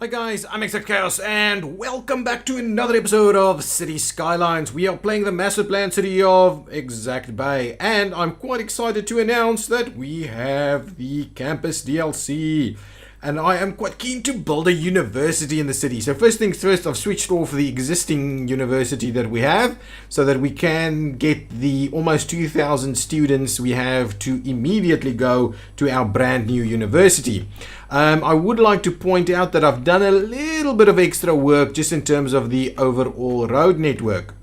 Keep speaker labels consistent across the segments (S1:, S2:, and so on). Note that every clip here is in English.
S1: Hi guys, I'm ExactChaos and welcome back to another episode of Cities Skylines. We are playing the master plan city of Exact Bay and I'm quite excited to announce that we have the campus DLC. And I am quite keen to build a university in the city. So first things first, I've switched off the existing university that we have so that we can get the almost 2,000 students we have to immediately go to our brand new university. I would like to point out that I've done a little bit of extra work just in terms of the overall road network.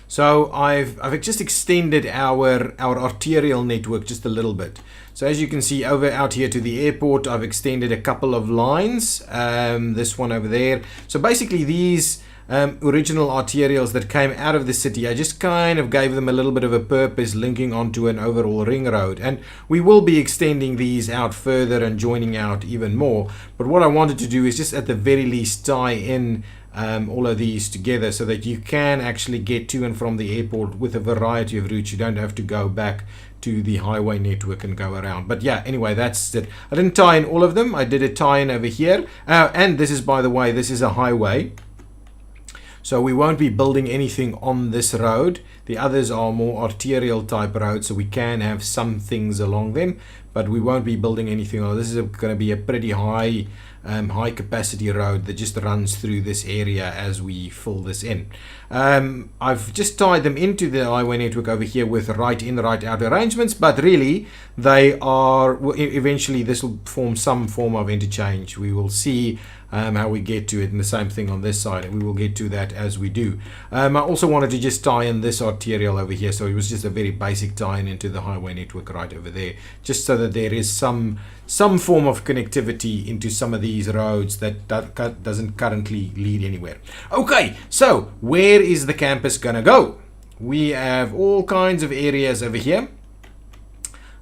S1: So I've just extended our arterial network just a little bit. So as you can see out here to the airport, I've extended a couple of lines. This one over there. So basically these original arterials that came out of the city, I just kind of gave them a little bit of a purpose, linking onto an overall ring road. And we will be extending these out further and joining out even more. But what I wanted to do is just at the very least tie in all of these together so that you can actually get to and from the airport with a variety of routes. You don't have to go back to the highway network and go around. But yeah, anyway, that's it. I didn't tie in all of them. I did a tie in over here. And this is, by the way, this is a highway. So we won't be building anything on this road. The others are more arterial type roads, so we can have some things along them, but we won't be building anything on. This is going to be a pretty high capacity road that just runs through this area as we fill this in. I've just tied them into the highway network over here with right in, right out arrangements, but really they are, eventually this will form some form of interchange. We will see how we get to it, and the same thing on this side, and we will get to that as we do. I also wanted to just tie in this arterial over here, so it was just a very basic tie-in into the highway network right over there, just so that there is some form of connectivity into some of these roads that doesn't currently lead anywhere. Okay, so where is the campus gonna go? We have all kinds of areas over here.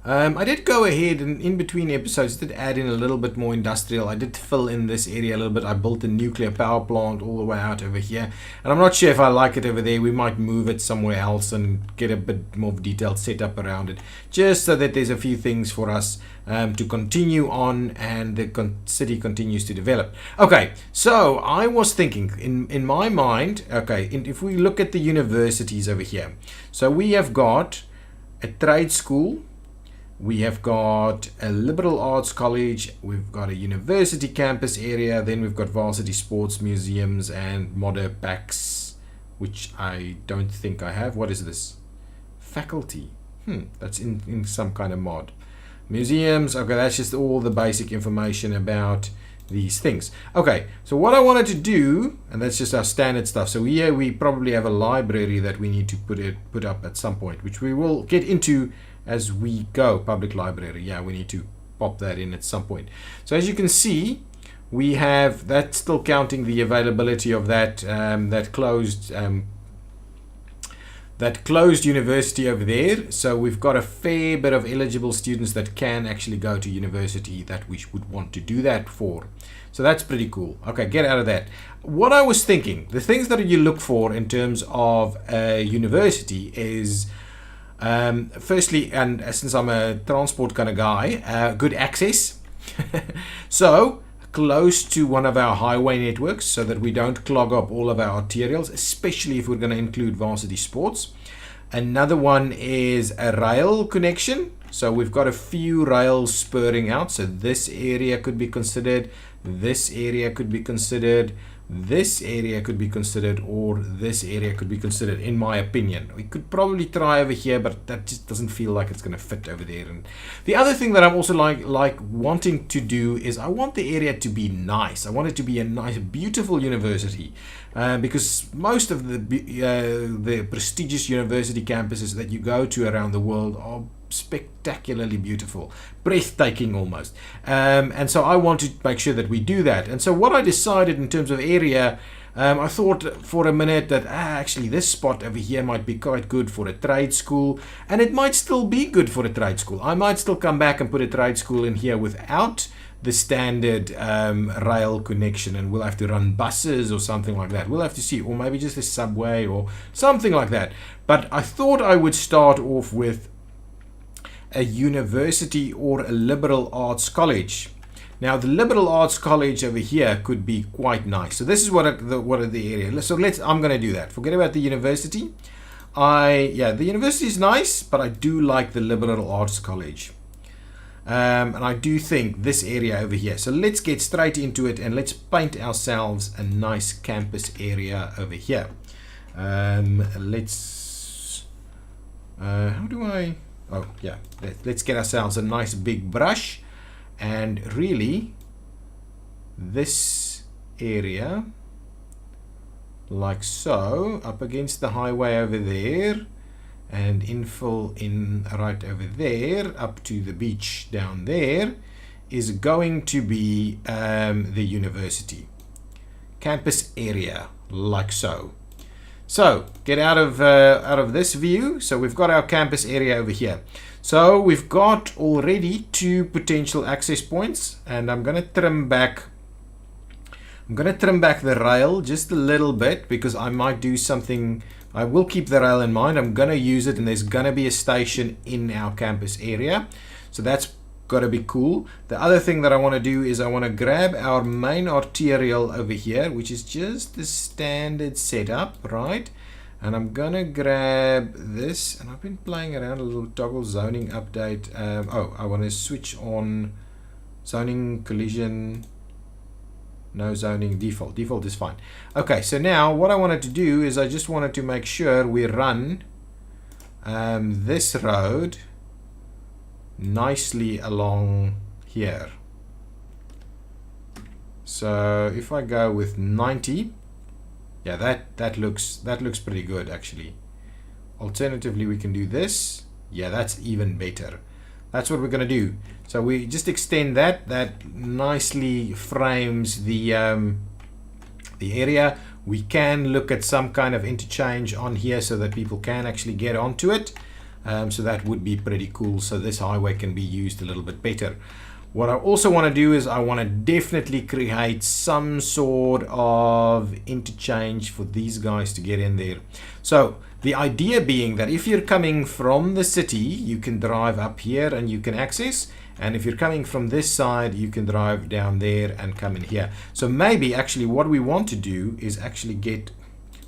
S1: I did go ahead and in between episodes did add in a little bit more industrial. I did fill in this area a little bit. I built a nuclear power plant all the way out over here, and I'm not sure if I like it over there. We might move it somewhere else and get a bit more detailed setup around it, just so that there's a few things for us to continue on and the city continues to develop. Okay, so I was thinking in my mind, okay, if we look at the universities over here, so we have got a trade school, we have got a liberal arts college, we've got a university campus area, then we've got varsity sports museums and modder packs, which I don't think I have. What is this? Faculty. That's in some kind of mod. Museums, okay, that's just all the basic information about these things. Okay, so what I wanted to do, and that's just our standard stuff. So here we probably have a library that we need to put up at some point, which we will get into as we go. Public library, yeah, we need to pop that in at some point. So as you can see, we have that still counting the availability of that that closed university over there. So we've got a fair bit of eligible students that can actually go to university that we would want to do that for. So that's pretty cool. Okay, get out of that. What I was thinking, the things that you look for in terms of a university is firstly, and since I'm a transport kind of guy, good access. So close to one of our highway networks so that we don't clog up all of our arterials, especially if we're going to include varsity sports. Another one is a rail connection. So we've got a few rails spurring out. So this area could be considered, this area could be considered, this area could be considered, or this area could be considered, in my opinion. We could probably try over here, but that just doesn't feel like it's going to fit over there. And the other thing that I'm also like wanting to do is I want the area to be nice. I want it to be a nice, beautiful university, because most of the prestigious university campuses that you go to around the world are spectacularly beautiful, breathtaking almost, and so I want to make sure that we do that. And so what I decided in terms of area, I thought for a minute that actually this spot over here might be quite good for a trade school, and it might still be good for a trade school. I might still come back and put a trade school in here without the standard rail connection, and we'll have to run buses or something like that. We'll have to see, or maybe just a subway or something like that. But I thought I would start off with a university or a liberal arts college. Now the liberal arts college over here could be quite nice. So this is what are the area. So I'm going to do that. Forget about the university. The university is nice, but I do like the liberal arts college. And I do think this area over here. So let's get straight into it and let's paint ourselves a nice campus area over here. Let's how do I, oh yeah, let's get ourselves a nice big brush, and really this area like so, up against the highway over there, and infill in right over there up to the beach down there is going to be the university campus area, like so. So get out of this view. So we've got our campus area over here. So we've got already 2 potential access points, and I'm going to trim back the rail just a little bit because I might do something. I will keep the rail in mind. I'm going to use it, and there's going to be a station in our campus area. So that's got to be cool. The other thing that I want to do is I want to grab our main arterial over here, which is just the standard setup, right? And I'm going to grab this, and I've been playing around a little toggle zoning update. I want to switch on zoning collision. No zoning, default. Default is fine. Okay, so now what I wanted to do is I just wanted to make sure we run this road nicely along here. So if I go with 90, yeah, that looks pretty good actually. Alternatively, we can do this. Yeah, that's even better. That's what we're going to do. So we just extend that. That nicely frames the area. We can look at some kind of interchange on here so that people can actually get onto it. So that would be pretty cool. So this highway can be used a little bit better. What I also want to do is I want to definitely create some sort of interchange for these guys to get in there. So the idea being that if you're coming from the city, you can drive up here and you can access. And if you're coming from this side, you can drive down there and come in here. So maybe actually what we want to do is actually get,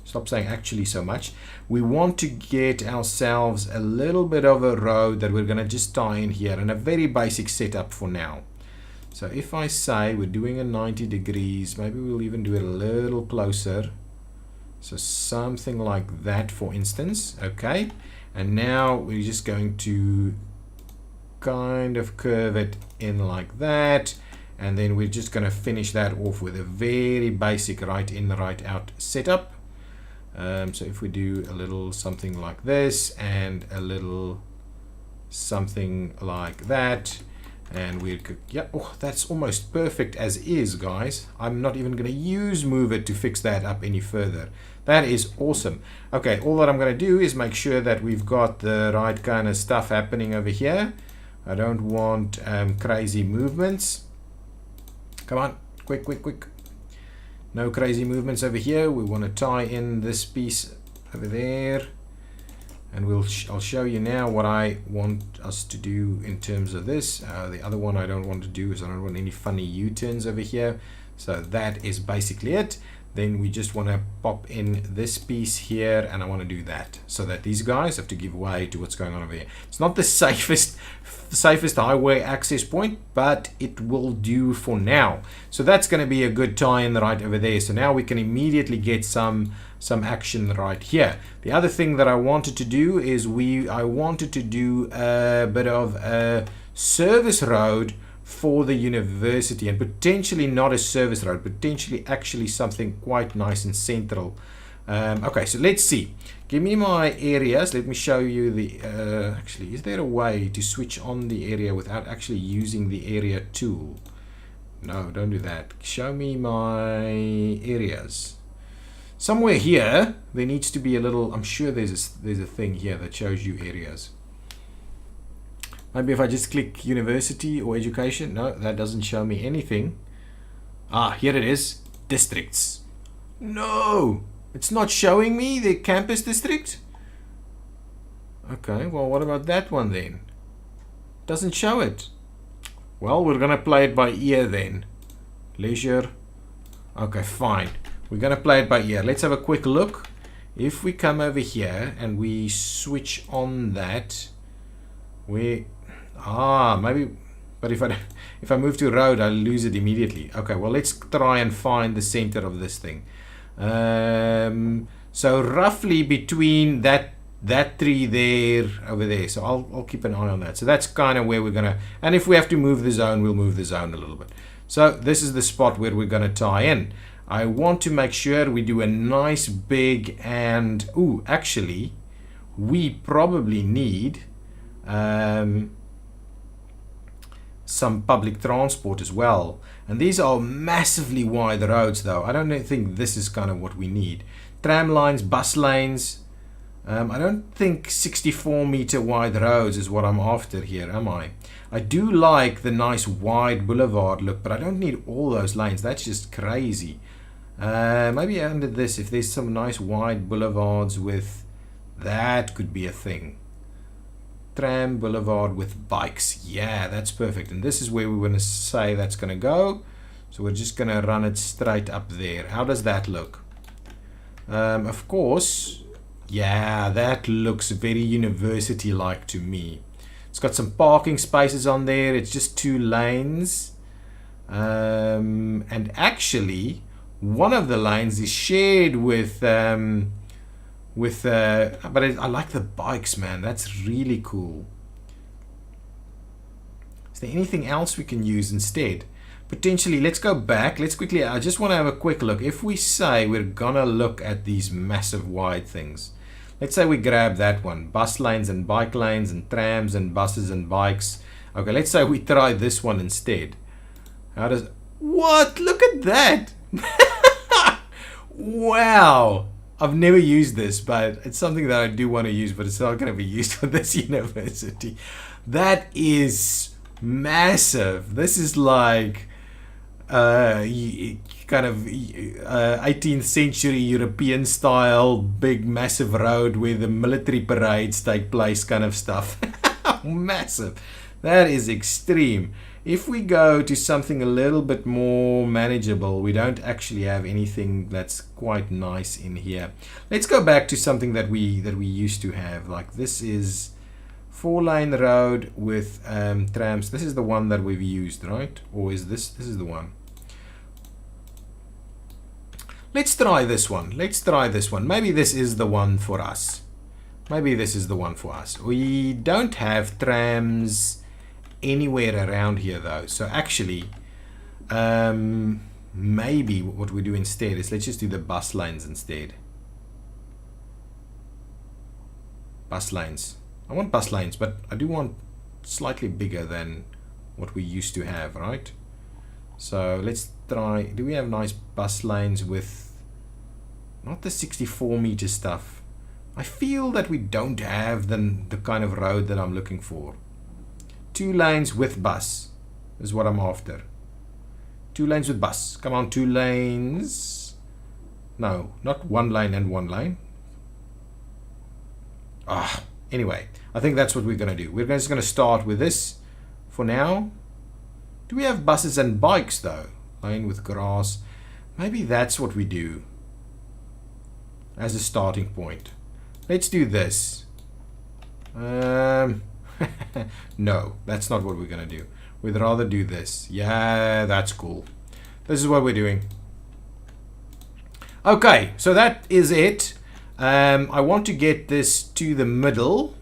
S1: stop saying actually so much. We want to get ourselves a little bit of a road that we're going to just tie in here, and a very basic setup for now. So if I say we're doing a 90 degrees, maybe we'll even do it a little closer. So something like that, for instance. Okay. And now we're just going to kind of curve it in like that. And then we're just going to finish that off with a very basic right in, right out setup. So if we do a little something like this and a little something like that, and we could, yeah, oh, that's almost perfect as is, guys. I'm not even going to use Move It to fix that up any further. That is awesome. Okay, all that I'm going to do is make sure that we've got the right kind of stuff happening over here. I don't want crazy movements. Come on, quick, quick, quick. No crazy movements over here. We want to tie in this piece over there, and I'll show you now what I want us to do in terms of this. The other one I don't want to do is I don't want any funny U-turns over here. So that is basically it. Then we just want to pop in this piece here, and I want to do that so that these guys have to give way to what's going on over here. It's not the safest highway access point, but it will do for now. So that's going to be a good tie-in right over there. So now we can immediately get some action right here. The other thing that I wanted to do is I wanted to do a bit of a service road for the university, and potentially not a service road, potentially actually something quite nice and central. Okay, so let's see. Give me my areas. Let me show you the actually, is there a way to switch on the area without actually using the area tool? No, don't do that. Show me my areas. Somewhere here there needs to be a little, I'm sure there's a thing here that shows you areas. Maybe if I just click university or education. No, that doesn't show me anything. Ah, here it is. Districts. No, it's not showing me the campus district. Okay, well, what about that one then? Doesn't show it. Well, we're gonna play it by ear then. Leisure. Okay, fine. We're gonna play it by ear. Let's have a quick look. If we come over here and we switch on that, maybe. But if I move to road, I'll lose it immediately. Okay, well, let's try and find the center of this thing. So roughly between that tree there over there. So I'll keep an eye on that. So that's kind of where we're gonna. And if we have to move the zone, we'll move the zone a little bit. So this is the spot where we're gonna tie in. I want to make sure we do a nice big and actually, we probably need some public transport as well. And these are massively wide roads though. I don't think this is kind of what we need. Tram lines, bus lanes. I don't think 64-meter wide roads is what I'm after here, am I? I do like the nice wide boulevard look, but I don't need all those lanes. That's just crazy. Maybe under this, if there's some nice wide boulevards with, that could be a thing. Tram boulevard with bikes. Yeah, that's perfect. And this is where we want to say that's going to go. So we're just going to run it straight up there. How does that look? Of course, yeah, that looks very university-like to me. It's got some parking spaces on there. It's just 2 lanes. And actually, one of the lanes is shared with but I like the bikes, man. That's really cool. Is there anything else we can use instead? Potentially, let's go back. Let's quickly, I just want to have a quick look. If we say we're gonna look at these massive wide things, let's say we grab that one, bus lanes and bike lanes and trams and buses and bikes. Okay, let's say we try this one instead. How does, what? Look at that. Wow. I've never used this, but it's something that I do want to use, but it's not going to be used for this university. That is massive. This is like kind of 18th century European style, big massive road where the military parades take place kind of stuff. Massive. That is extreme. If we go to something a little bit more manageable, we don't actually have anything that's quite nice in here. Let's go back to something that we used to have. Like this is 4-lane road with trams. This is the one that we've used, right? Or is this is the one? Let's try this one. Let's try this one. Maybe this is the one for us. Maybe this is the one for us. We don't have trams anywhere around here though, so actually maybe what we do instead is let's just do the bus lanes instead. Bus lanes. I want bus lanes, but I do want slightly bigger than what we used to have, right? So let's try, do we have nice bus lanes with not the 64-meter stuff? I feel that we don't have the kind of road that I'm looking for. 2 lanes with bus is what I'm after. 2 lanes with bus. Come on, 2 lanes. No, not 1 lane and 1 lane. Anyway, I think that's what we're going to do. We're just going to start with this for now. Do we have buses and bikes though? Lane with grass. Maybe that's what we do as a starting point. Let's do this. No, that's not what we're gonna do. We'd rather do this. Yeah, that's cool. This is what we're doing. Okay, so that is it. I want to get this to the middle,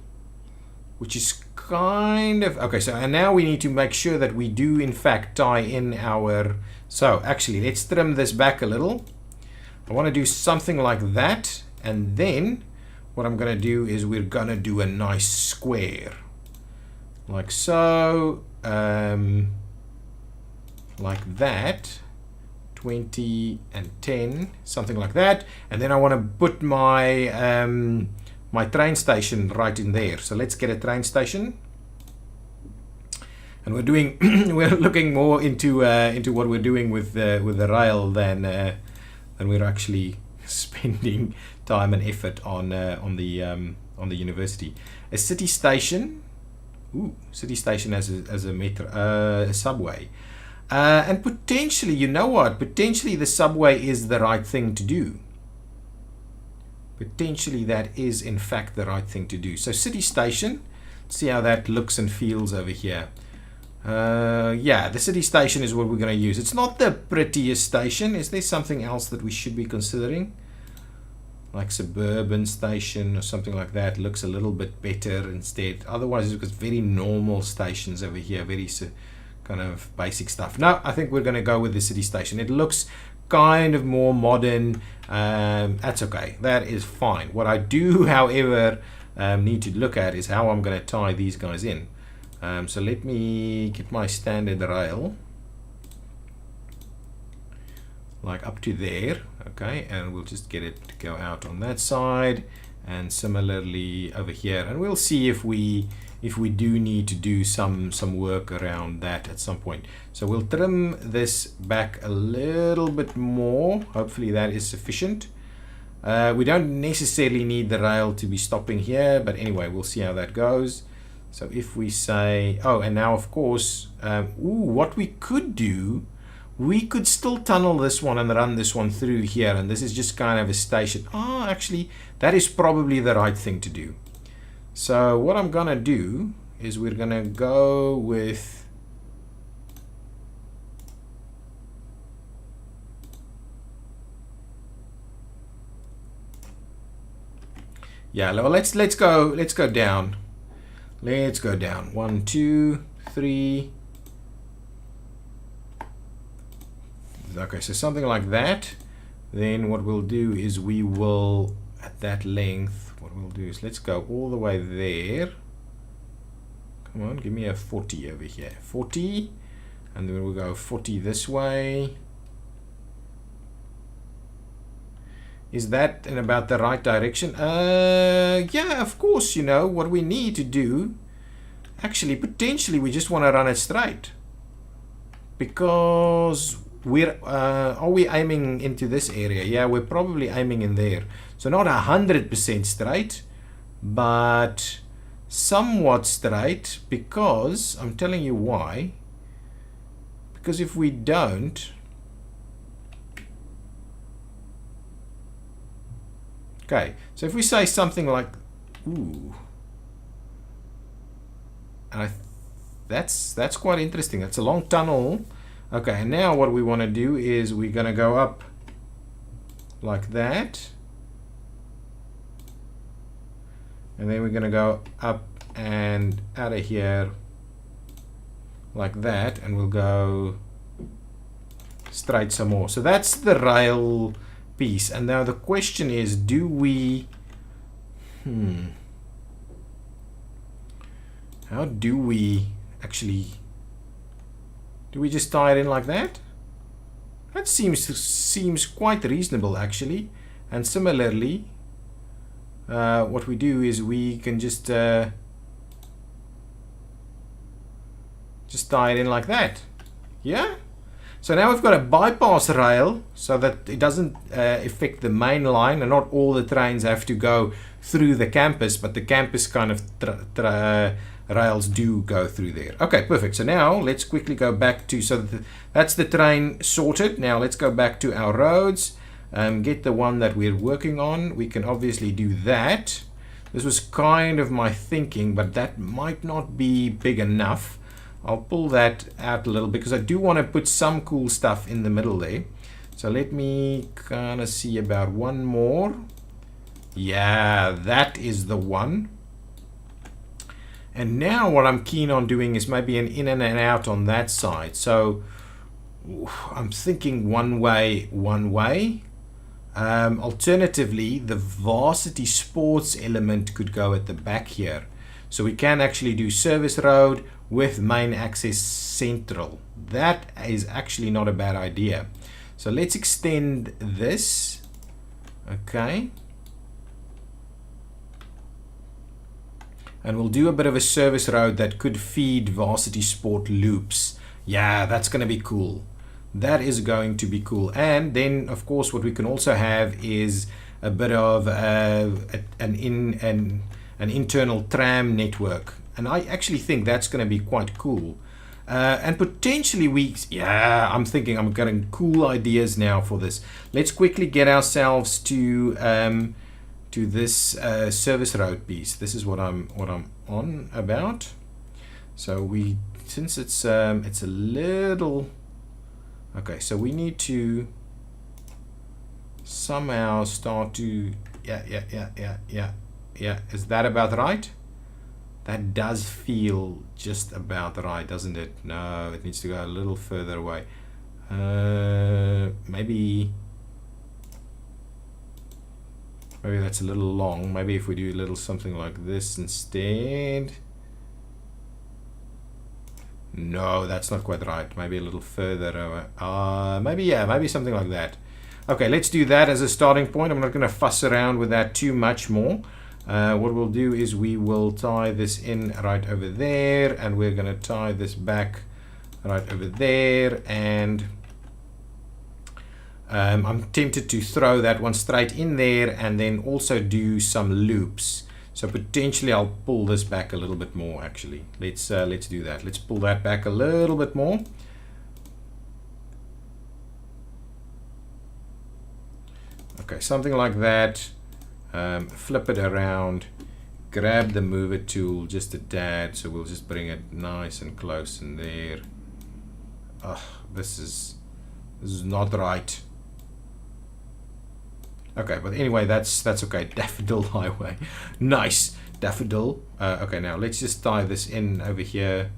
S1: which is kind of okay. So and now we need to make sure that we do in fact tie in our, so actually let's trim this back a little. I want to do something like that, and then what I'm gonna do is we're gonna do a nice square like so, like that, 20 and 10, something like that. And then I want to put my my train station right in there. So let's get a train station. And we're doing we're looking more into what we're doing with the rail than we're actually spending time and effort on the university. A city station city station as a metro, subway. And potentially, you know what? Potentially the subway is the right thing to do. Potentially that is in fact the right thing to do. So city station, see how that looks and feels over here. Yeah, the city station is what we're going to use. It's not the prettiest station. Is there something else that we should be considering? Like suburban station or something like that looks a little bit better instead. Otherwise it's very normal stations over here, very kind of basic stuff. No, I think we're going to go with the city station. It looks kind of more modern. That's okay, that is fine. What I do however need to look at is how I'm going to tie these guys in. So let me get my standard rail like up to there, okay, and we'll just get it to go out on that side, and similarly over here, and we'll see if we do need to do some work around that at some point. So we'll trim this back a little bit more. Hopefully that is sufficient. We don't necessarily need the rail to be stopping here, but anyway, we'll see how that goes. So if we say, oh, and now of course, what we could do, we could still tunnel this one and run this one through here, and this is just kind of a station. Actually, that is probably the right thing to do. So what I'm gonna do is we're gonna go with well, let's go down. Let's go down. 1, 2, 3. Okay, so something like that. Then what we'll do is we will, at that length, what we'll do is let's go all the way there. Come on, give me a 40 over here. 40. And then we'll go 40 this way. Is that in about the right direction? Yeah, of course, you know, what we need to do, actually, potentially, we just want to run it straight. Because are we aiming into this area? Yeah, we're probably aiming in there. So not 100% straight, but somewhat straight, because I'm telling you why. Because if we don't, okay, so if we say something like, ooh, and that's quite interesting. That's a long tunnel. Okay, and now what we want to do is we're going to go up like that, and then we're going to go up and out of here like that, and we'll go straight some more. So that's the rail piece. And now the question is, do we how do we actually, do we just tie it in like that? That seems quite reasonable actually. And similarly, what we do is we can just tie it in like that. Yeah. So now we've got a bypass rail so that it doesn't affect the main line, and not all the trains have to go through the campus, but the campus kind of rails do go through there. Okay, perfect. So now let's quickly go back to, so that's the train sorted. Now let's go back to our roads, get the one that we're working on. We can obviously do that. This was kind of my thinking, but that might not be big enough. I'll pull that out a little because I do want to put some cool stuff in the middle there. So let me kind of see about one more. Yeah, that is the one. And now what I'm keen on doing is maybe an in and an out on that side. So I'm thinking one way, one way. Alternatively, the varsity sports element could go at the back here. So we can actually do service road with main access central. That is actually not a bad idea. So let's extend this. Okay. And we'll do a bit of a service road that could feed varsity sport loops. Yeah, that's going to be cool. That is going to be cool. And then, of course, what we can also have is a bit of an internal tram network And I actually think that's going to be quite cool. And potentially I'm thinking I'm getting cool ideas now for this. Let's quickly get ourselves to this service road piece. This is what I'm on about. So since it's a little, okay, so we need to somehow start to, yeah. Is that about right? That does feel just about right, doesn't it? No, it needs to go a little further away. Maybe that's a little long. Maybe if we do a little something like this instead. No, that's not quite right. Maybe a little further away. Maybe something like that. Okay, let's do that as a starting point. I'm not going to fuss around with that too much more. What we'll do is we will tie this in right over there, and we're going to tie this back right over there, and I'm tempted to throw that one straight in there and then also do some loops. So potentially I'll pull this back a little bit more actually. Let's do that. Let's pull that back a little bit more. Okay, something like that. Flip it around, grab the mover tool just a tad, so we'll just bring it nice and close in there. This is not right. Okay, but anyway, that's okay. Daffodil highway, nice daffodil. Okay, now let's just tie this in over here.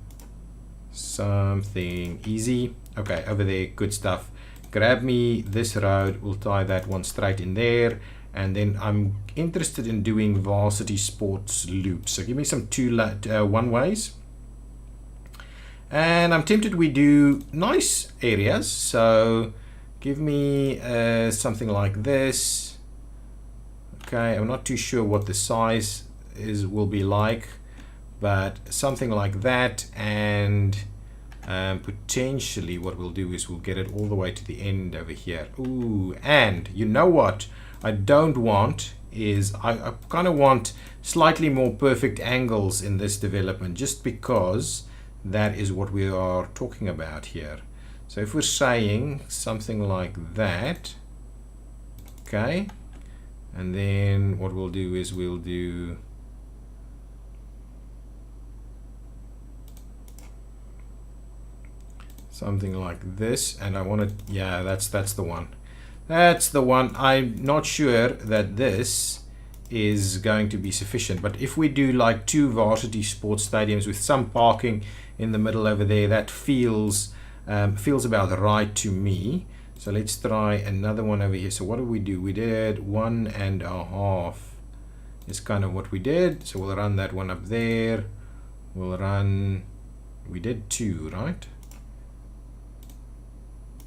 S1: Something easy. Okay, over there, good stuff. Grab me this road. We'll tie that one straight in there. And then I'm interested in doing varsity sports loops. So give me some one ways. And I'm tempted we do nice areas. So give me something like this. Okay, I'm not too sure what the size will be like, but something like that. And potentially what we'll do is we'll get it all the way to the end over here. Ooh, and you know what I don't want is I kind of want slightly more perfect angles in this development, just because that is what we are talking about here. So if we're saying something like that, okay, and then what we'll do is we'll do something like this, and I want to, yeah, that's the one. That's the one. I'm not sure that this is going to be sufficient, but if we do like 2 varsity sports stadiums with some parking in the middle over there, that feels about right to me. So let's try another one over here. So what did we do? We did 1.5 is kind of what we did. So we'll run that one up there. We did 2, right?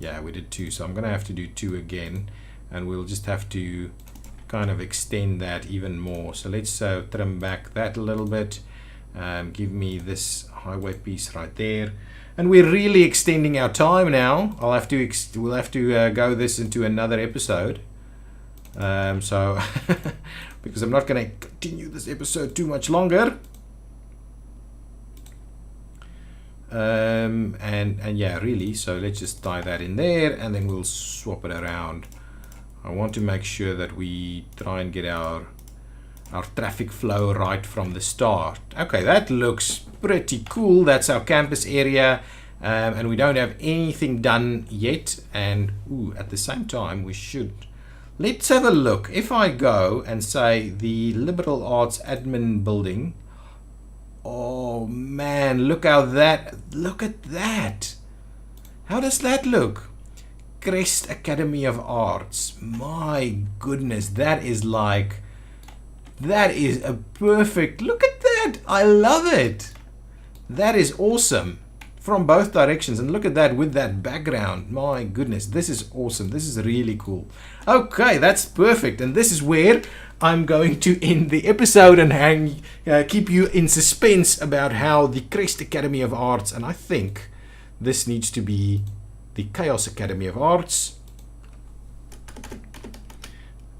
S1: Yeah, we did 2, so I'm gonna have to do 2 again, and we'll just have to kind of extend that even more. So let's trim back that a little bit. Give me this highway piece right there, and we're really extending our time now. We'll have to go this into another episode. So because I'm not gonna continue this episode too much longer. And yeah, really, so let's just tie that in there, and then we'll swap it around. I want to make sure that we try and get our traffic flow right from the start. Okay, that looks pretty cool. That's our campus area, and we don't have anything done yet. And at the same time, let's have a look. If I go and say the liberal arts admin building, oh man, look at that. How does that look? Crest Academy of Arts. My goodness, that is a perfect, look at that. I love it. That is awesome from both directions, and look at that with that background. My goodness, this is awesome. This is really cool. Okay, that's perfect, and this is where I'm going to end the episode and keep you in suspense about how the Crest Academy of Arts, and I think this needs to be the Chaos Academy of Arts.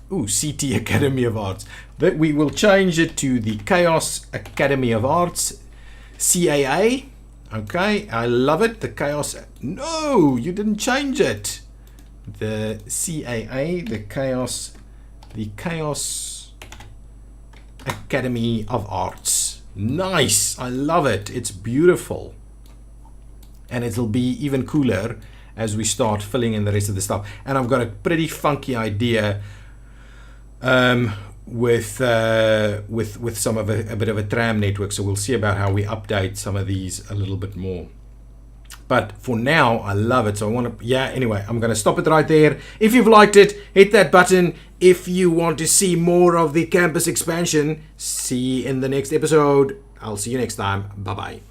S1: CT Academy of Arts. That we will change it to the Chaos Academy of Arts. CAA. Okay, I love it. The Chaos. No, you didn't change it. The CAA, the Chaos Academy of Arts. Nice. I love it. It's beautiful. And it'll be even cooler as we start filling in the rest of the stuff. And I've got a pretty funky idea with some of a bit of a tram network. So we'll see about how we update some of these a little bit more. But for now, I love it. So I want to, anyway, I'm going to stop it right there. If you've liked it, hit that button. If you want to see more of the campus expansion, see you in the next episode. I'll see you next time. Bye-bye.